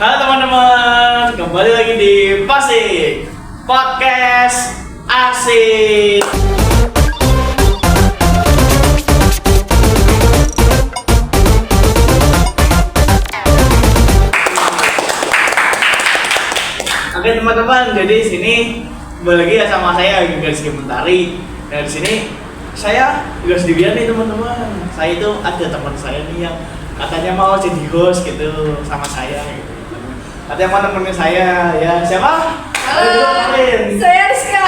Halo teman-teman, kembali lagi di Pasik Podcast Asik. Oke teman-teman, jadi sini kembali lagi ya sama saya Rizky Mentari. Nah di sini saya juga sendirian nih teman-teman. Saya itu ada teman saya nih yang katanya mau jadi host gitu sama saya gitu. Katanya mau nemenin saya ya. Siapa? Halo, saya Rizka.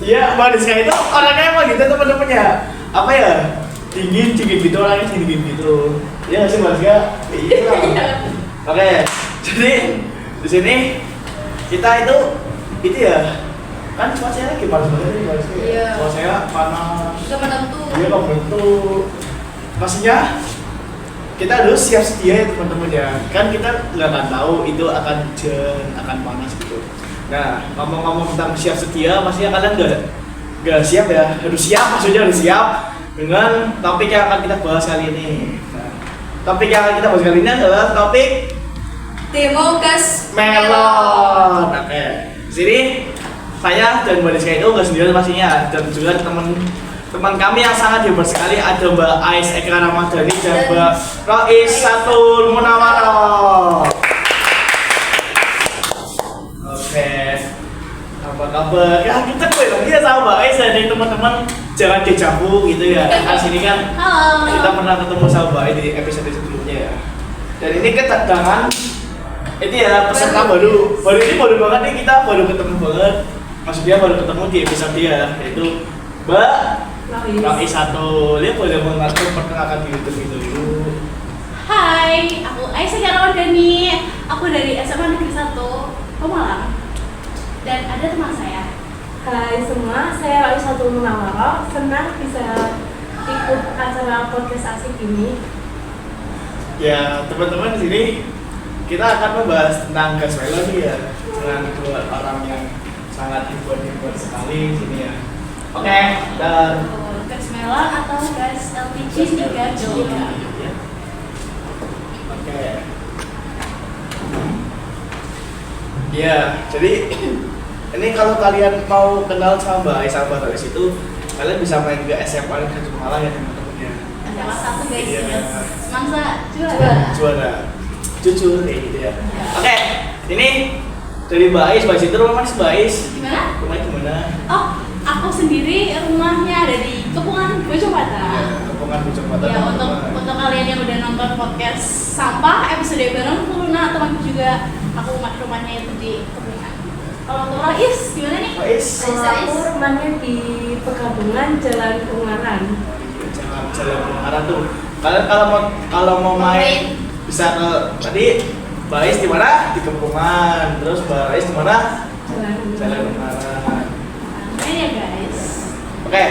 Iya, Mbak Rizka itu orangnya emang gitu teman-teman ya. Apa ya? Dingin gitu, orangnya dingin gitu. Iya nggak sih Mbak Rizka? Iya. Oke, jadi di sini kita itu ya kan cuacanya lagi panas banget nih Mbak Rizka. Iya. Cuacanya panas. Gak menentu. Iya nggak menentu. Maksudnya kita harus siap sedia ya teman-teman ya. Kan kita nggak akan tahu itu akan hujan, akan panas gitu. Nah, ngomong-ngomong tentang siap sedia, pastinya kalian nggak siap ya. Harus siap, maksudnya harus siap dengan topik yang akan kita bahas kali ini. Nah, topik yang akan kita bahas kali ini adalah topik Demogas melon. Oke, di sini saya dan Mbak Rizka itu nggak sendirian pastinya, dan juga teman kami yang sangat hebat sekali, ada Mbak Ais Eka Ramadhani dan Mbak Rois Satul Munawwaroh. Oke, apa kabar? Ya kita kembali lagi ya sama Mbak Ais dari teman-teman, jangan dejavu gitu ya. Kan sini kan Halo. kita pernah ketemu sama Mbak Ais di episode sebelumnya ya. Dan ini kedatangan itu ya peserta baru ini baru banget nih, kita baru ketemu banget. Maksudnya baru ketemu di episode dia, yaitu Mbak Rois Satul. Dia boleh memperkenalkan diri terlebih dulu. Hai, aku Aisyah Ramadhani. Aku dari SMA Negeri 1 Pemalang. Dan ada teman saya. Hai semua, saya Rois Satul Munawwaroh. Senang bisa ikut acara podcast asik ini. Ya teman-teman, di sini kita akan membahas tentang gas melon nih ya, dengan dua orang yang sangat hebat sekali di sini ya. Oke, dan Gas melon atau gas LPG 3 kg. Oke. Ya, jadi ini kalau kalian mau kenal sama Mbak Ais sama Mbak Rois itu, kalian bisa main ke SMA Negeri 1 Pemalang ya teman-teman ya. Salah satu guys. Iya. Semangsa juara. Jujur kayak gitu ya. Oke, ini dari Mbak Ais. Mbak Ais itu rumah mana sih Mbak Ais? Gimana? Rumahnya gimana? Oh, aku sendiri rumahnya ada di Kepungan Bojongmata. Kepungan Bojongmata. Ya, untuk kalian yang udah nonton podcast sampah episode bareng Luna, temanku juga, aku rumahnya itu di Kepungan. Kalau untuk Rois gimana nih? Rois. Kalau aku rumahnya di Pegabungan Jalan Ungaran. Jalan Ungaran tuh. Kalian kalau mau main bisa ke tadi Mbak Ais di mana? Di Kepungan. Terus Mbak Ais di mana? Jalan Ungaran. Ini ya guys. Oke.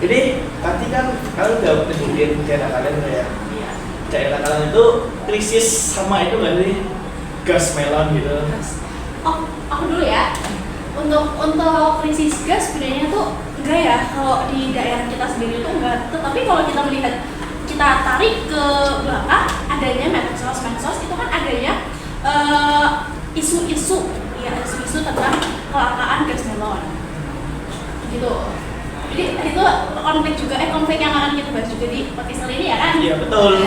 Ini tadi kan kalian udah menunjukin daerah kalian ya. Iya. Daerah kalian itu krisis sama itu nggak sih? Gas melon gitu. Oh, aku dulu ya. Untuk krisis gas sebenarnya tuh enggak ya, kalau di daerah kita sendiri tuh enggak. Tetapi kalau kita melihat, kita tarik ke belakang, adanya medsos itu kan adanya isu-isu tentang kelangkaan gas melon gitu. Jadi itu konflik yang akan kita bahas juga di podcast kali ini ya kan? Iya betul.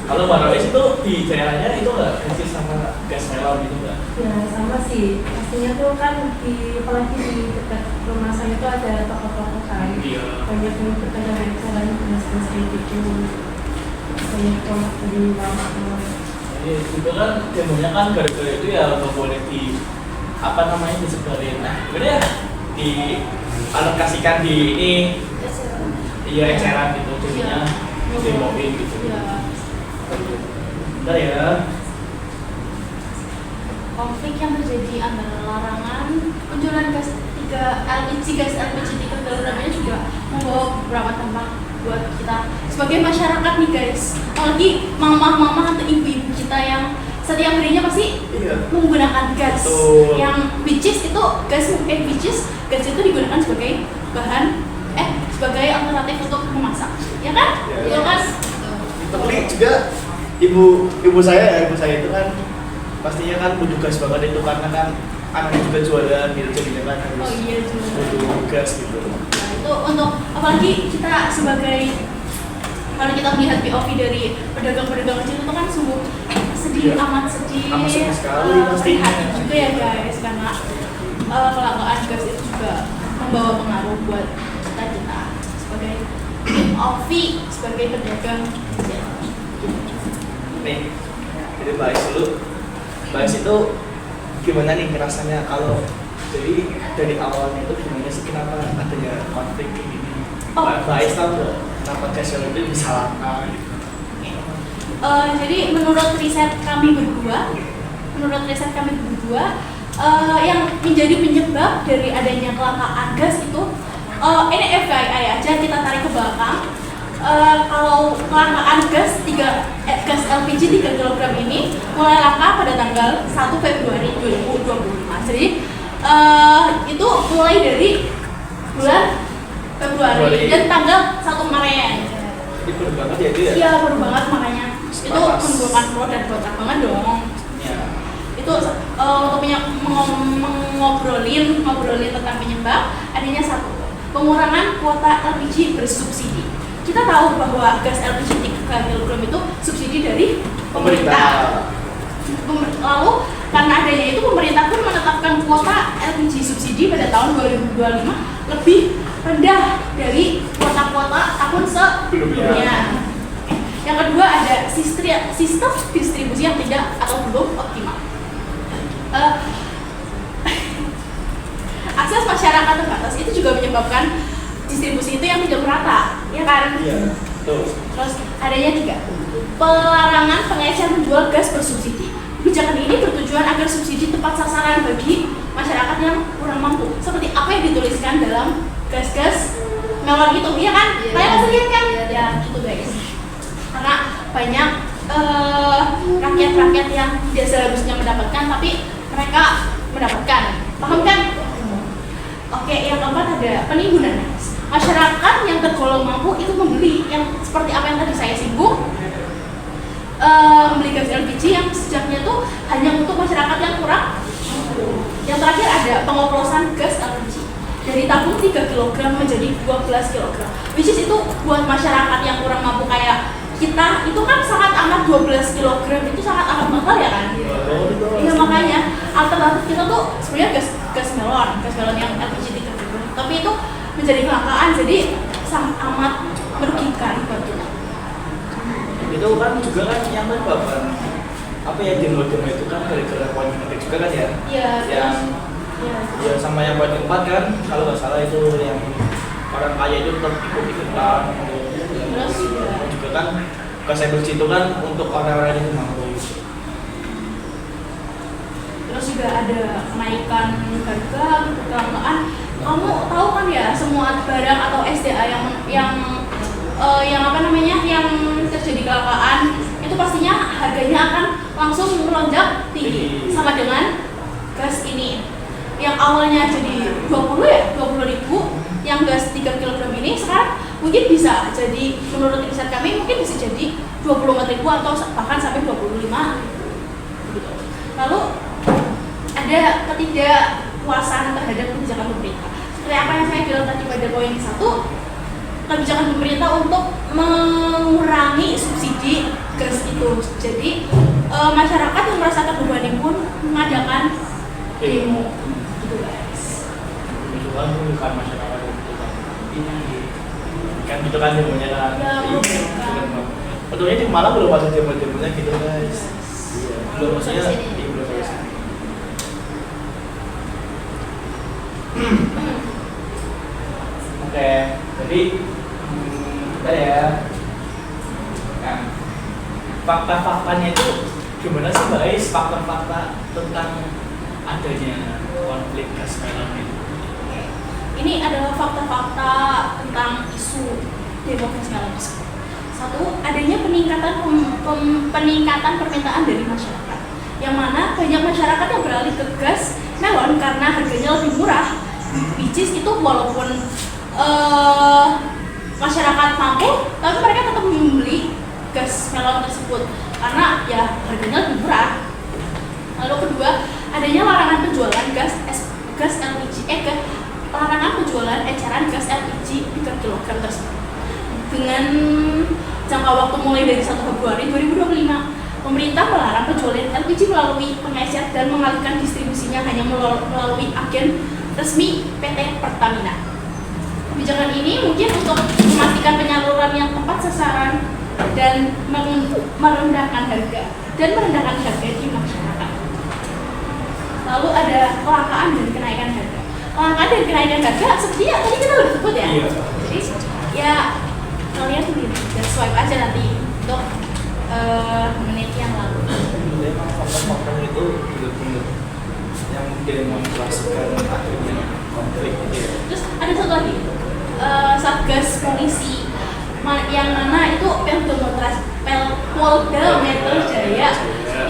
Kalau Mbak Rois itu di daerahnya itu nggak krisis sama gas melon gitu nggak? Ya sama sih, pastinya tuh kan apalagi di dekat rumah saya itu ada toko-toko kan. Iya. Banyak yang berkaitan dengan gas gitu. Banyak tolak di bawah. Iya juga kan demonya kan gara-gara itu ya nggak boleh di apa namanya disebarin. Nah, gimana ya? Di alokasikan di ini. Iya eceran gitu jadinya demoin gitu. Iya. Bentar ya. Konflik yang terjadi antara larangan penjualan gas LPG 3 galon juga membawa beberapa dampak buat kita sebagai masyarakat nih guys. Apalagi mama-mama atau ibu-ibu kita yang setiap harinya pasti menggunakan gas. Betul. Yang which is itu gas itu digunakan sebagai bahan sebagai alternatif untuk memasak, ya kan? Ya. Iya kan? Tapi juga ibu saya itu kan pastinya kan butuh gas banget itu karena kan anaknya juga jualan gitu jadinya kan harus Oh iya juga. butuh gas gitu. Nah, itu untuk apalagi kita sebagai kalau kita melihat POV dari pedagang-pedagang kecil itu kan sungguh sedih, Iya. amat sedih, Amat sedih sekali pastinya. prihatin juga ya guys, karena kelangkaan gas itu juga membawa pengaruh buat kita sebagai POV, sebagai pedagang kecil. Nih, jadi bahas dulu. Bahas itu gimana nih rasanya kalau jadi dari awalnya itu gimana sih kenapa adanya konflik kayak gini? Oh. Bahas tahu nggak kenapa casual itu disalahkan gitu? Jadi menurut riset kami berdua, yang menjadi penyebab dari adanya kelangkaan gas itu, ini FYI aja kita tarik ke belakang. Kalau kelangkaan gas LPG 3 kg ini mulai langka pada tanggal 1 Februari 2025. Jadi itu mulai dari bulan Februari dan tanggal 1 Maret. Jadi perlu banget ya itu ya? Iya, baru banget makanya. Itu Sepatas. menimbulkan pro dan kontra banget dong. Ya. Itu untuk ngobrolin tentang penyebab adanya satu, pengurangan kuota LPG bersubsidi. Kita tahu bahwa gas LPG 3 kg itu subsidi dari pemerintah. Lalu karena adanya itu pemerintah pun menetapkan kuota LPG subsidi pada tahun 2025 lebih rendah dari kuota-kuota tahun sebelumnya. Yang kedua ada sistem distribusi yang tidak atau belum optimal. Akses masyarakat terbatas itu juga menyebabkan distribusi itu yang tidak merata, ya kan? Iya, betul. Terus adanya 3, pelarangan pengecekan menjual gas bersubsidi. Kebijakan ini bertujuan agar subsidi tepat sasaran bagi masyarakat yang kurang mampu. Seperti apa yang dituliskan dalam gas-gas melon itu, iya kan? Iya. Kalian pasti lihat kan? Iya. Ya, gitu guys. Karena banyak rakyat-rakyat yang tidak seharusnya mendapatkan, tapi mereka mendapatkan. Paham kan? Oke, yang keempat ada penimbunan. Masyarakat yang tergolong mampu itu membeli yang seperti apa yang tadi saya singgung, membeli gas LPG yang sejaknya itu hanya untuk masyarakat yang kurang mampu. Yang terakhir ada pengoplosan gas LPG dari tabung 3 kg menjadi 12 kg, which is itu buat masyarakat yang kurang mampu kayak kita itu kan sangat amat 12 kg itu sangat amat mahal ya kan? Iya, makanya alternatif kita tuh sebenarnya gas melon yang LPG 3 kg, tapi itu menjadi kelangkaan, jadi sangat amat merugikan buat kita. Itu kan juga kan yang menyebabkan apa ya demo itu kan gara-gara poin ketiga juga kan ya? Iya. Yang ya sama yang poin keempat kan kalau nggak salah itu yang orang kaya itu tetap ikut-ikutan. Terus juga kan gas LPG itu kan untuk orang-orang yang mampu. Terus juga ada kenaikan harga, kelangkaan. Kamu tahu kan ya semua barang atau SDA yang apa namanya yang terjadi kelangkaan itu pastinya harganya akan langsung melonjak tinggi sama dengan gas ini yang awalnya jadi 20.000 yang gas 3 kg ini sekarang mungkin bisa jadi, menurut riset kami mungkin bisa jadi 24.000 atau bahkan sampai 25 gitu. Lalu ada ketidakpuasan terhadap kebijakan pemerintah. Seperti apa yang saya bilang tadi pada poin 1, kebijakan pemerintah untuk mengurangi subsidi gas itu. Jadi masyarakat yang merasa terbebani pun mengadakan demo. Gitu guys. Itu kan bukan masyarakat itu kan gitu kan demonya kan. Ya, Iya, bukan. gitu kan. Untungnya di Malang belum ada demo-demonya gitu guys. Iya, belum maksudnya di belum sampai sini. Oke, jadi kita ya. Nah, fakta-faktanya itu gimana sih guys? Fakta-fakta tentang adanya konflik gas melon itu. Ini adalah fakta-fakta tentang isu demo gas melon tersebut. 1, adanya peningkatan permintaan dari masyarakat, yang mana banyak masyarakat yang beralih ke gas melon karena harganya lebih murah. Which is itu walaupun masyarakat mampu, tapi mereka tetap membeli gas melon tersebut karena ya harganya lebih murah. Lalu kedua, adanya larangan penjualan gas LPG larangan penjualan eceran gas LPG 3 kg tersebut. Dengan jangka waktu mulai dari 1 Februari 2025, pemerintah melarang penjualan LPG melalui pengecer dan mengalihkan distribusinya hanya melalui agen resmi PT Pertamina. Kebijakan ini mungkin untuk memastikan penyaluran yang tepat sasaran dan merendahkan harga di masyarakat. Lalu ada kelangkaan dan kenaikan harga. Kelangkaan dan kenaikan harga seperti yang tadi kita udah sebut ya. Iya. Jadi ya kalian sendiri dan swipe aja nanti untuk menit yang lalu. Memang faktor-faktor itu benar-benar yang demonstrasikan akhirnya konflik gitu ya. Terus ada satu lagi, Satgas Polisi yang mana itu Polda Metro Jaya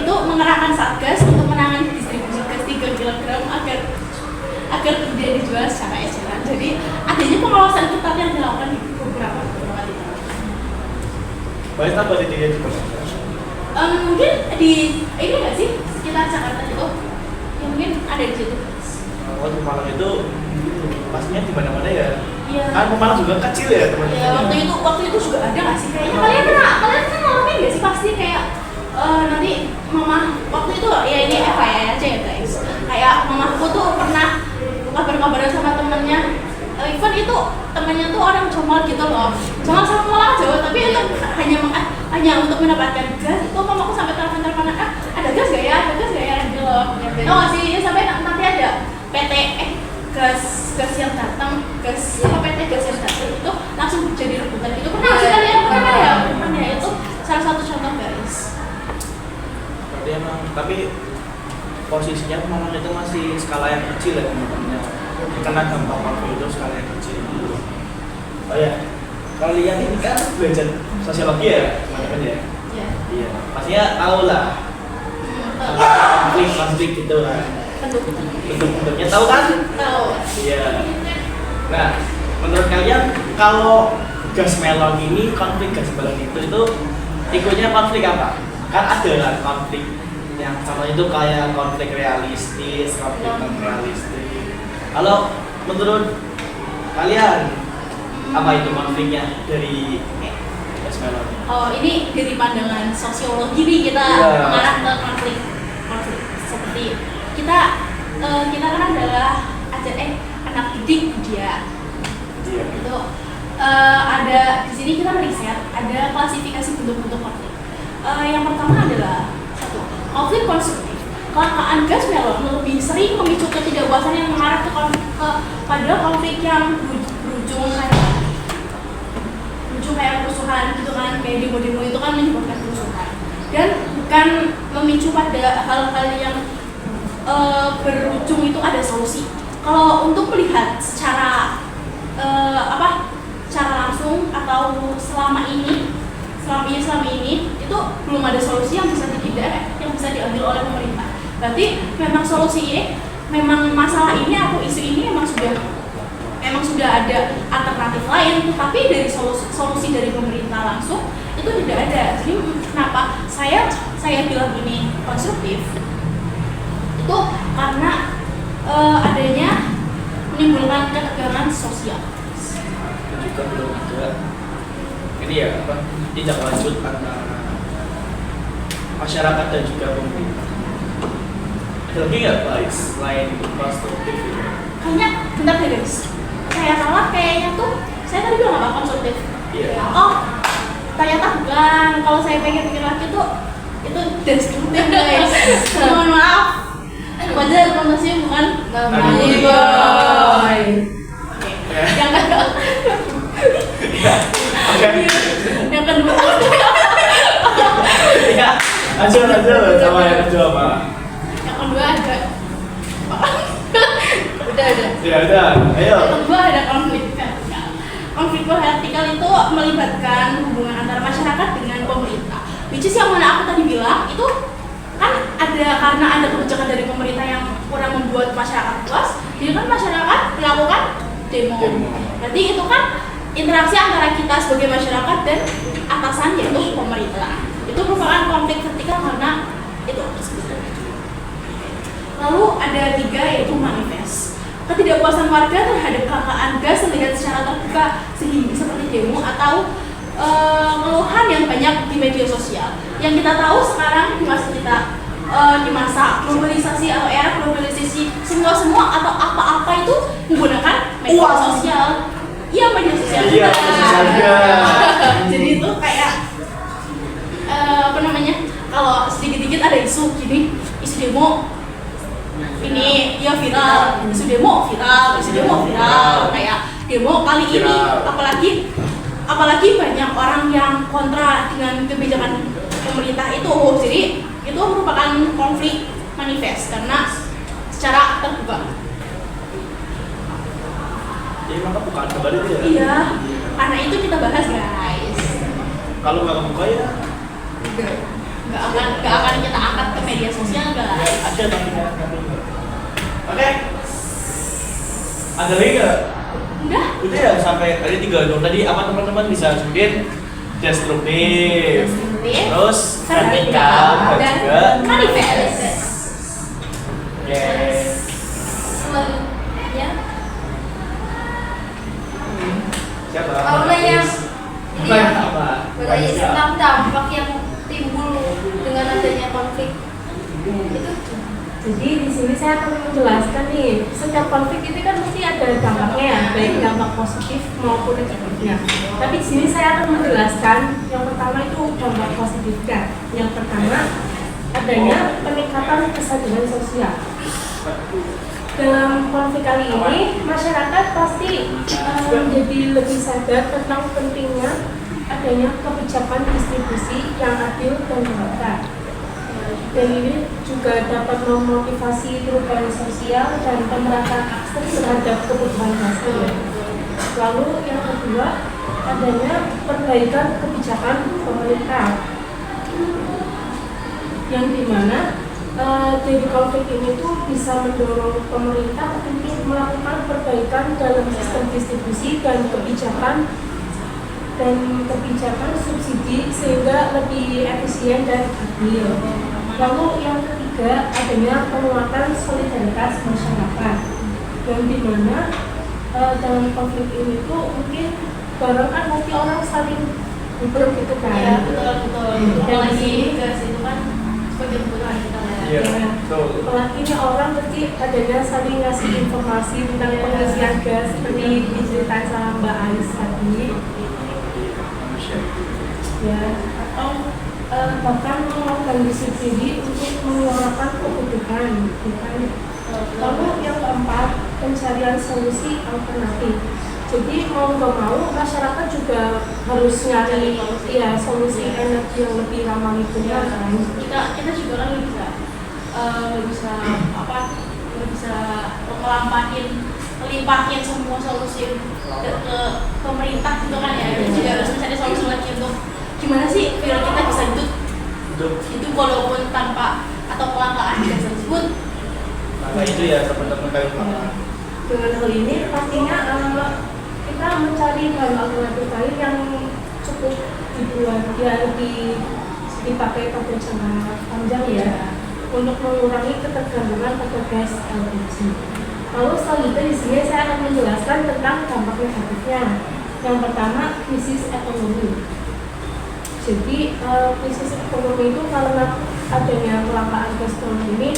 itu mengerahkan Satgas untuk menangani distribusi gas 3 kg agar tidak dijual secara eceran. Jadi adanya pengawasan ketat yang dilakukan di beberapa tempat itu. Banyak apa di dia juga? Mungkin di ini nggak sih sekitar Jakarta itu, ya mungkin ada di situ. Oh, Pemalang itu pastinya di mana-mana ya. Iya. Kan Pemalang juga kecil ya teman-teman. Ya waktu itu juga ada nggak sih kayaknya kalian kan ngalamin nggak sih pasti kayak nanti mama waktu itu ya ini FYI aja ya guys, kayak mamaku tuh pernah kabar-kabaran sama temennya, even itu temennya tuh orang Jombang gitu loh, Jombang sama Malang Jawa, tapi itu hanya untuk mendapatkan gas. Itu mamaku sampai telepon ada gas gak ya gitu loh. Tau gak sih sampai nanti ada PT gas yang datang, PT gas yang datang itu langsung jadi rebutan gitu. Pernah sih kalian pernah ya itu salah satu contoh guys. Berarti emang tapi posisinya Pemalang itu masih skala yang kecil ya teman-temannya. Karena dampak konflik itu skala yang kecil. Oh ya, kalian ini kan belajar sosiologi ya teman-teman ya. Ya. Iya, pastinya tahu lah konflik gitu kan. Bentuk-bentuknya tahu kan? Tahu. Iya. Nah, menurut kalian kalau gas melon ini konflik gas melon itu ikutnya konflik apa? Kan ada lah konflik yang sama itu kayak konflik realistis, konflik non realistis. Kalau menurut kalian apa itu konfliknya dari gas melon? Oh, ini dari pandangan sosiologi nih kita Iya. mengarah ke konflik seperti kita kan adalah anak didik dia. Iya. Itu ada di sini kita meriset ada klasifikasi bentuk-bentuk konflik. Yang pertama adalah satu, konflik konstruktif. Kelangkaan gas melon lebih sering memicu ketidakpuasan yang mengarah pada konflik yang berujung kayak kerusuhan gitu kan, kayak demo-demo itu kan menyebabkan kerusuhan dan bukan memicu pada hal-hal yang berujung itu ada solusi. Kalau untuk melihat secara secara langsung atau selama ini itu belum ada solusi yang bisa diambil oleh pemerintah. Berarti memang solusi ini, memang masalah ini atau isu ini memang sudah ada alternatif lain, tapi dari solusi dari pemerintah langsung itu tidak ada. Jadi kenapa saya bilang ini konstruktif? Itu karena adanya menimbulkan ketegangan sosial. Juga belum ada ini ya apa tindak lanjut antara masyarakat dan juga pemerintah. Ada lagi nggak guys selain konstruktif itu? Kayaknya bentar deh guys, saya salah kayaknya tuh saya tadi bilang apa konstruktif. Iya. Oh ternyata bukan, kalau saya pikir-pikir lagi tuh itu destruktif guys. Mohon maaf, wajar konotasinya bukan Aduh. boy. Ya. Yang kedua, Oke. yang kedua Ya. Lanjut sama yang kedua apa? yang kedua ada udah Ya udah, ayo. yang kedua ada konflik vertikal. Konflik vertikal itu melibatkan hubungan antara masyarakat dengan pemerintah, which is yang mana aku tadi bilang itu kan ada karena ada kebijakan dari pemerintah yang kurang membuat masyarakat puas, jadi kan masyarakat melakukan demo. Berarti itu kan interaksi antara kita sebagai masyarakat dan atasan yaitu pemerintah. Itu merupakan konflik vertikal karena itu Lalu ada 3 yaitu manifest. Ketidakpuasan warga terhadap kelangkaan gas terlihat secara terbuka sehingga seperti demo atau keluhan yang banyak di media sosial. Yang kita tahu sekarang di masa kita di masa globalisasi atau era globalisasi, semua atau apa-apa itu menggunakan media sosial. Iya, media sosial Iya, juga. media sosial juga. Jadi itu kayak apa namanya? Kalau sedikit-dikit ada isu gini, isu demo ini ya viral, isu demo viral, kayak demo kali ini, apalagi banyak orang yang kontra dengan kebijakan pemerintah itu, jadi itu merupakan konflik manifest karena secara terbuka. Jadi maka bukaan kembali itu ya. Iya, karena itu kita bahas guys. Kalau nggak kebuka ya Nggak akan kita angkat ke media sosial guys. ada tapi nggak. Oke. Ada lagi nggak? Udah ya sampai tadi 3 dong. Tadi apa teman-teman bisa sebutin? Destruktif, terus vertikal, dan juga manifest. Oke. Selanjutnya, Siapa? kalau yang ini ya, Apa? berarti tentang dampak yang timbul dengan adanya konflik itu. Jadi di sini saya akan menjelaskan nih, setiap konflik itu kan mesti ada dampaknya ya, baik dampak positif maupun negatifnya. Tapi di sini saya akan menjelaskan yang pertama itu dampak positifnya. Yang pertama adanya peningkatan kesadaran sosial. Dalam konflik kali ini, masyarakat pasti menjadi lebih sadar tentang pentingnya adanya kebijakan distribusi yang adil dan merata. Dan ini juga dapat memotivasi perubahan sosial dan pemerataan akses terhadap kebutuhan dasar. Lalu yang kedua, adanya perbaikan kebijakan pemerintah, yang dimana dari konflik ini tuh bisa mendorong pemerintah untuk melakukan perbaikan dalam sistem distribusi dan kebijakan subsidi sehingga lebih efisien dan adil. Lalu yang ketiga adanya penguatan solidaritas masyarakat, yang dimana dalam konflik ini tuh mungkin barang kan pasti orang saling butuh gitu kan. Ya betul. Apalagi gas itu kan sebagai kebutuhan kita ya. Iya. Ya. Betul. Apalagi ini orang pasti adanya saling ngasih informasi tentang pengisian gas seperti diceritain sama Mbak Ais tadi. Ya, atau bahkan mengorganisasi diri untuk mengeluarkan kebutuhan, bukan. Lalu yang keempat, pencarian solusi alternatif. Jadi mau nggak mau masyarakat juga harus nyari ya solusi energi yang lebih ramah lingkungan kan. Kita juga kan nggak bisa melimpahin semua solusi ke pemerintah gitu kan ya. Kita juga harus mencari solusi lagi untuk gimana sih biar kita bisa hidup walaupun tanpa atau kelangkaan gas tersebut. Nah itu ya teman-teman kalian. Dengan hal ini pastinya kita mencari bahan alternatif lain yang cukup dibuat ya lebih dipakai pada jangka panjang ya, untuk mengurangi ketergantungan pada gas LPG. Lalu selanjutnya di sini saya akan menjelaskan tentang dampak negatifnya. Yang pertama, krisis ekonomi. Jadi krisis ekonomi itu karena adanya kelangkaan gas ini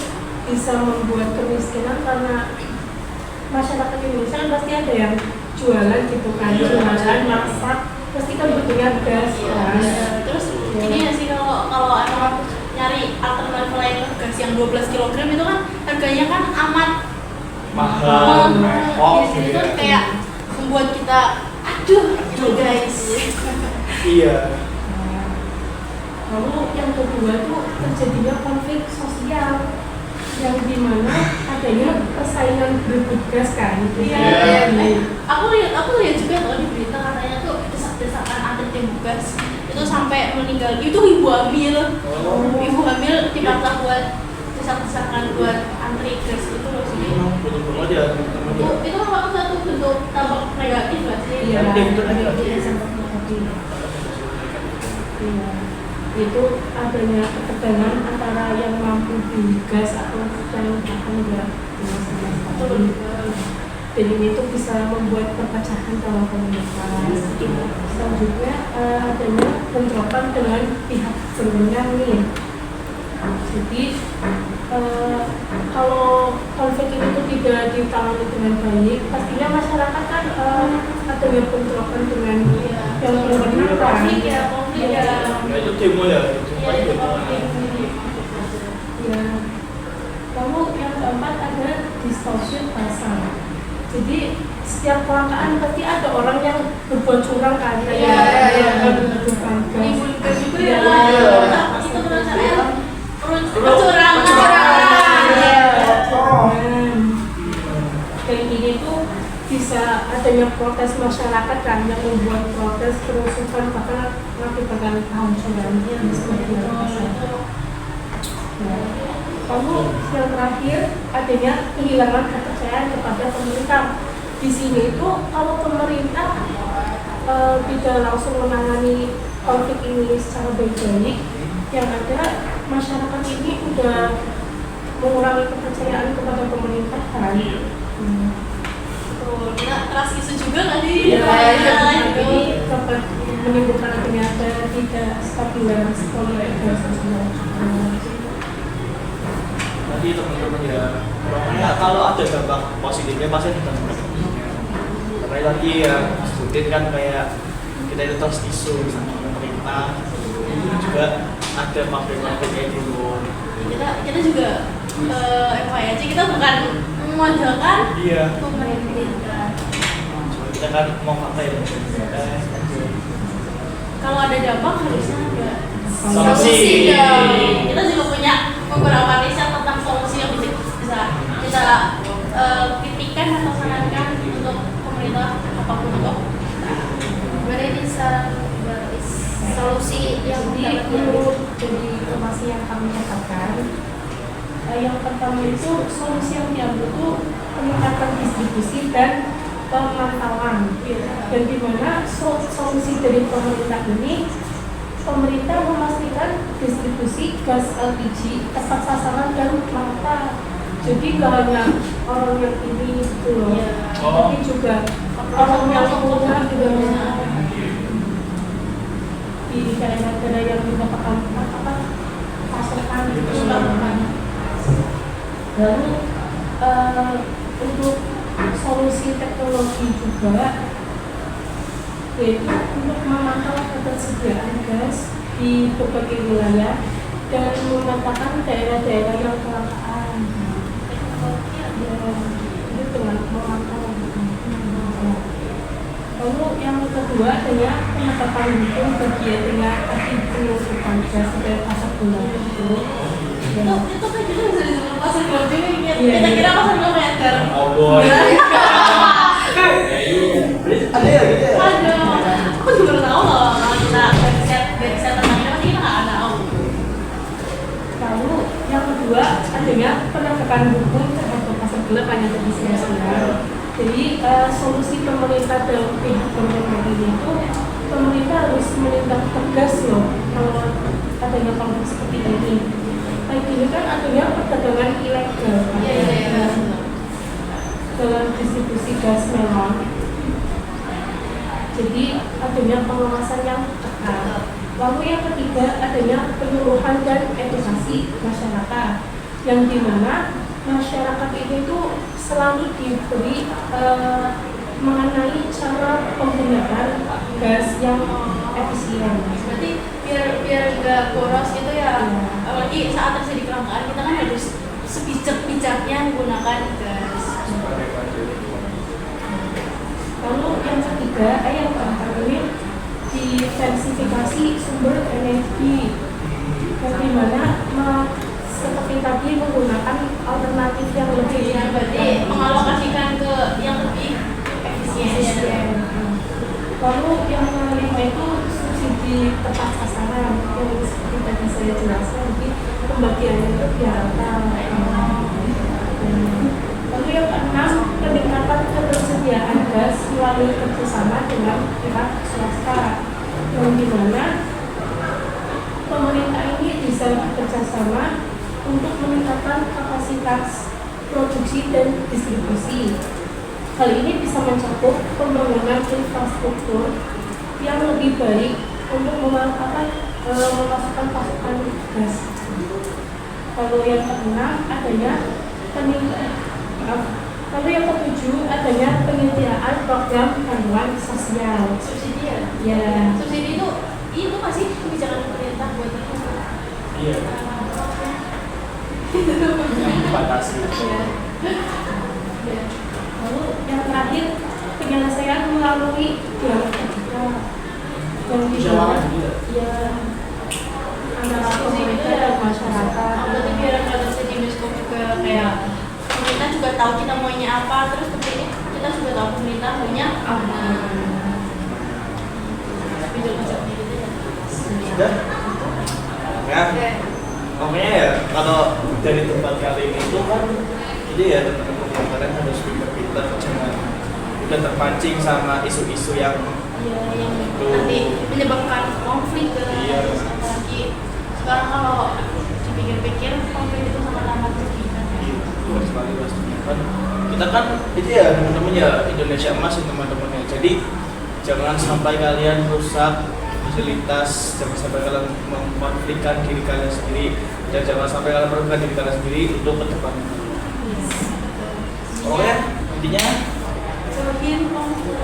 bisa membuat kemiskinan, karena masyarakat Indonesia kan pasti ada yang jualan gitu kan, jualan masak, pasti kan butuhnya gas kan. Terus ini ya sih kalau emang nyari alternatif lain ke gas yang 12 kg itu kan harganya kan amat Mahal. Jadi itu kayak membuat kita aduh guys. Iya. Lalu yang kedua tuh terjadinya konflik sosial, yang dimana adanya persaingan berebut gas kan. Iya. Aku lihat juga tuh di berita katanya tuh desak-desakan atlet tim gas itu sampai meninggal. Itu ibu hamil. Ibu hamil dipaksa buat desak-desakan buat antri gas itu loh sih. Betul-betul aja teman-teman. Itu kan satu bentuk dampak negatif nggak sih? Iya, Negatif, itu negatif. iya, sempat negatif. Iya. Itu ada adanya ketegangan antara yang mampu digas atau yang bahkan enggak dengan sama sekali. Dan ini tuh bisa membuat perpecahan dalam komunitas. Selanjutnya adanya bentrokan dengan pihak berwenang nih. Jadi kalau konflik ini tuh tidak ditangani dengan baik, pastinya masyarakat kan adanya bentrokan dengan yang berwenang kan. Konflik ya. Ya itu demo ya. Ya. Lalu yang keempat ada distorsi pasar. Jadi setiap kelangkaan pasti ada orang yang berbuat curang kan, Menimbulkan juga ya. Itu kecurangan. Kayak gini tuh bisa adanya protes masyarakat kan yang membuat protes kerusuhan bahkan mengakibatkan kehancuran seperti itu. Lalu yang terakhir adanya kehilangan kepercayaan kepada pemerintah. Di sini itu kalau pemerintah tidak langsung menangani konflik ini secara baik-baik, yang ada masyarakat ini udah mengurangi kepercayaan kepada pemerintah kan. Kita keras isu juga nggak sih? Ini dapat menimbulkan ternyata tidak stabilitas politik dan sosial. Nanti teman-teman ya, pokoknya kalau ada dampak positifnya pasti ada dampak negatifnya. Karena tadi ya sebutin kan kayak kita itu terus isu sama pemerintah, juga ada pabrik-pabrik kayak di luar. Kita juga FYI aja, kita bukan memojokkan Iya. pemerintah. Kita kan mau fakta ya. Kalau ada dampak harusnya ada Solusi. dong. Kita juga punya beberapa riset tentang solusi yang bisa kita kritikan atau sarankan untuk pemerintah apapun itu. Berarti bisa solusi yang Jadi menurut dari informasi yang kami dapatkan, yang pertama itu solusi yang diambil itu peningkatan distribusi dan pemantauan. Dan di mana solusi dari pemerintah ini, pemerintah memastikan distribusi gas LPG tepat sasaran dan merata. Jadi nggak hanya orang yang ini gitu loh, tapi juga orang yang punya juga di daerah-daerah yang mendapatkan pasokan gitu. Lalu untuk solusi teknologi juga, yaitu untuk memantau ketersediaan gas di berbagai wilayah dan memetakan daerah-daerah yang kelangkaan. Itu dengan memantau. Lalu yang kedua adalah penetapan hukum bagi adanya penyelundupan gas dari pasar gelap itu. Itu kan juga bisa disebut pasar gelap juga. Kita kira pasar gelap meter. Allah. Ada ya gitu ya? Ada. Aku juga baru tahu loh kalau kita riset tentang ini pasti kita nggak tahu. Lalu yang kedua adanya penegakan hukum terhadap pasar gelap hanya tadi saya bilang. Jadi solusi pemerintah dalam pihak berwenang ini itu pemerintah harus menindak tegas loh kalau adanya konflik seperti ini. Kayak gini kan adanya perdagangan ilegal dalam distribusi gas melon. Jadi adanya pengawasan yang ketat. Lalu yang ketiga adanya penyuluhan dan edukasi masyarakat, yang dimana masyarakat ini tuh selalu diberi mengenai cara penggunaan gas yang efisien. Berarti biar nggak boros gitu ya. Apalagi saat terjadi kelangkaan kita kan harus sebijak-bijaknya menggunakan gas. Lalu yang ketiga, yang keempat ini diversifikasi sumber energi, yang dimana seperti tadi menggunakan alternatif yang lebih Berarti mengalokasikan ke yang lebih efisien. Lalu yang kelima itu subsidi tepat sasaran, yang seperti tadi saya jelaskan, jadi pembagiannya itu biar rata. Lalu yang keenam, peningkatan ketersediaan gas melalui kerjasama dengan pihak swasta, yang dimana pemerintah ini bisa bisa bekerja sama untuk meningkatkan kapasitas produksi dan distribusi. Hal ini bisa mencakup pembangunan infrastruktur yang lebih baik untuk memasukkan pasokan gas. Lalu yang keenam adanya lalu yang ketujuh adanya penyediaan program bantuan sosial. Subsidi ya? Ya. Subsidi itu masih kebijakan pemerintah buat itu. Iya. Yang dibatasi. Ya. Lalu yang terakhir penyelesaian melalui dialog terbuka yang Musyawarah dimana juga. ya antara pemerintah dan masyarakat. Berarti biar nggak terjadi miskom juga kayak pemerintah juga tahu kita maunya apa, terus kita juga tahu pemerintah maunya apa. Tapi jangan seperti itu ya. Sudah? Ya. Pokoknya ya kalau dari tempat kali ini itu kan jadi ya teman-teman yang kalian harus pintar-pintar jangan udah terpancing sama isu-isu yang Iya, yang nanti menyebabkan konflik Iya. guys. Apalagi sekarang kalau dipikir-pikir konflik itu sangat amat merugikan. luas sekali kan kita kan itu ya teman-teman ya Indonesia emas ya teman-teman ya. Jadi jangan sampai kalian rusak fasilitas, jangan sampai kalian mengkonflikkan diri kalian sendiri, dan jangan sampai kalian merugikan diri kalian sendiri untuk ke depan. Oke, intinya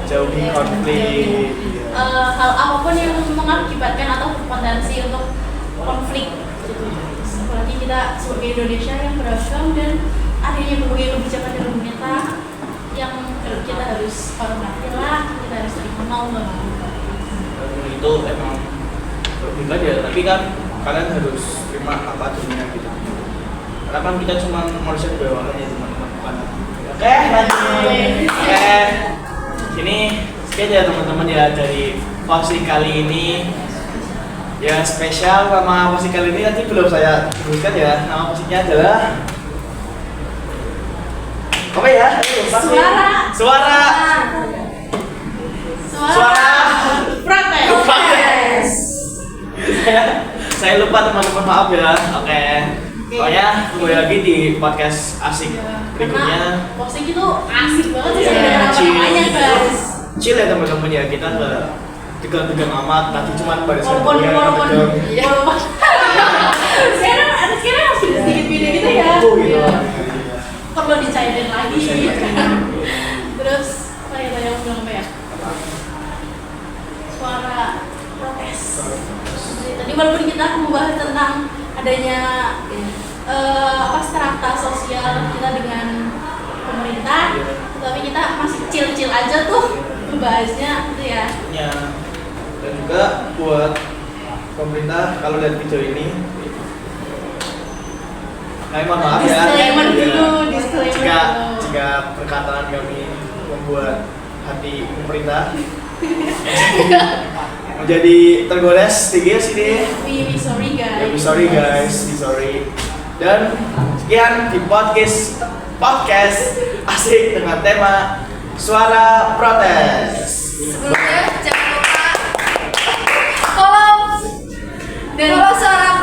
jauhi konflik. Hal apapun yang mengakibatkan atau berpotensi untuk konflik gitu. Apalagi kita sebagai Indonesia yang beragam dan adanya berbagai kebijakan dari pemerintah yang kita harus hormati lah, kita harus terima mau nggak mau. Itu emang berbeda ya, tapi kan kalian harus terima apa adanya gitu. Karena kan kita cuma manusia di bawah ya teman-teman, bukan. Oke, lanjut. Oke, sini sekian ya teman-teman ya dari posisi kali ini. Ya spesial nama posisi kali ini nanti belum saya sebutkan ya. Nama posisinya adalah apa ya? Suara. Protes. Saya lupa teman-teman, maaf ya. Oke. Pokoknya kembali lagi di podcast asik berikutnya. Karena posting itu asik banget sih Iya, sebenarnya namanya guys. Chill ya teman-teman ya, kita nggak tegang-tegang amat, tadi cuma pada saat Walaupun kuliah walaupun tegang. sekarang harus sedikit beda gitu ya. Gitu. Perlu dicairin lagi. Dicairin. Terus saya tanya bilang apa ya? Suara protes. Tadi walaupun kita membahas tentang adanya strata sosial kita dengan pemerintah, tapi kita masih chill-chill aja tuh membahasnya gitu ya. Ya. Dan juga buat pemerintah kalau lihat video ini, mohon maaf ya. Disclaimer Ya. dulu, disclaimer dulu. Jika perkataan kami membuat hati pemerintah menjadi tergores sedikit sini. We sorry guys. Be sorry guys, be sorry. Dan sekian di podcast asik dengan tema suara protes. Sebelumnya jangan lupa follow dan follow suara